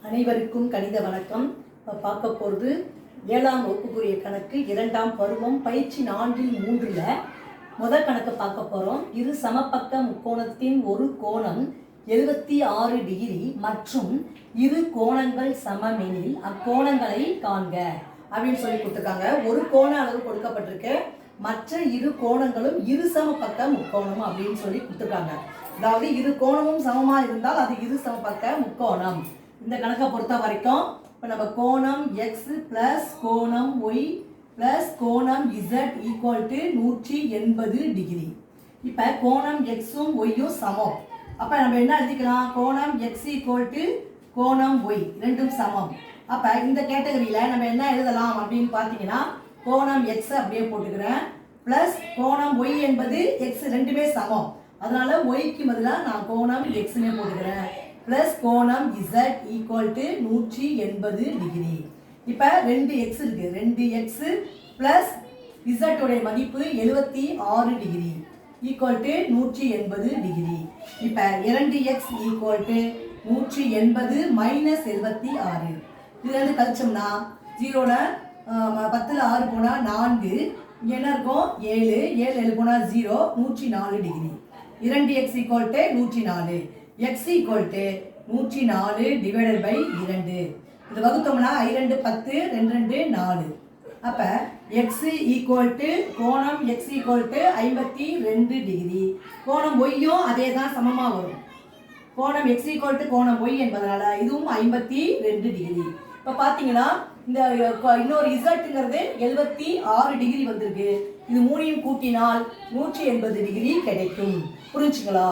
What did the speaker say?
அனைவருக்கும் கணித வணக்கம். இப்போ பார்க்க போகிறது 7ஆம் வகுப்புக்குரிய கணக்கு 2ஆம் பருவம் பயிற்சி 4-3ல் முதல் கணக்கு பார்க்க போகிறோம். இரு சமபக்க முக்கோணத்தின் ஒரு கோணம் 76 டிகிரி மற்றும் இரு கோணங்கள் சமமெனில் அக்கோணங்களை காண்க அப்படின்னு சொல்லி கொடுத்துருக்காங்க. ஒரு கோண அளவு கொடுக்கப்பட்டிருக்கு, மற்ற இரு கோணங்களும் இரு சமபக்க முக்கோணம் அப்படின்னு சொல்லி கொடுத்துருக்காங்க. அதாவது இரு கோணமும் சமமாக இருந்தால் அது இரு சமபக்க முக்கோணம். இந்த கணக்கை பொறுத்த வரைக்கும் இப்போ நம்ம கோணம் எக்ஸ் பிளஸ் கோணம் ஒய் பிளஸ் கோணம் இசட் ஈக்குவல் டு 180 டிகிரி. இப்போ கோணம் எக்ஸும் ஒய்யும் சமம். அப்போ நம்ம என்ன எழுதிக்கலாம்? கோணம் எக்ஸ் ஈக்குவல் டு கோணம் ஒய் ரெண்டும் சமம். அப்போ இந்த கேட்டகரியில் நம்ம என்ன எழுதலாம் அப்படின்னு பார்த்தீங்கன்னா, கோணம் எக்ஸ் அப்படியே போட்டுக்கிறேன், பிளஸ் கோணம் ஒய் என்பது எக்ஸ் ரெண்டுமே சமம், அதனால ஒய்க்கு பதிலாக நான் கோணம் எக்ஸ்னே போட்டுக்கிறேன், பிளஸ் கோணம் இசட் ஈக்குவல் டு 180 டிகிரி. இப்போ 2x இருக்கு, 2x பிளஸ் இசட்டோடைய மதிப்பு 76 டிகிரி ஈக்குவல் டு 180 டிகிரி. இப்போ 2x ஈக்குவல் டு 180 மைனஸ் 76. இதுலேருந்து கழிச்சோம்னா 0ல 10ல் 6 போனால் 4, இங்கே என்ன இருக்கும் 7, 7 போனால் 0, 104 degree. 2x equal to 104, x equal to 104 divided by 2. இது வகுத்தோம்னா 2 10, 2 2 4. அப்போ x ஈக்குவல் டு கோணம் x ஈக்குவல் டு 52 டிகிரி. கோணம் ஒய்யும் அதே தான் சமமாக வரும். கோணம் x ஈக்குவல் டு கோணம் ஒய் என்பதனால இதுவும் 52 டிகிரி. இப்போ பார்த்தீங்கன்னா இந்த இன்னொரு இசட்டுங்கிறது 76 டிகிரி வந்திருக்கு. இது மூணையும் கூட்டினால் 180 டிகிரி கிடைக்கும். புரிஞ்சுங்களா?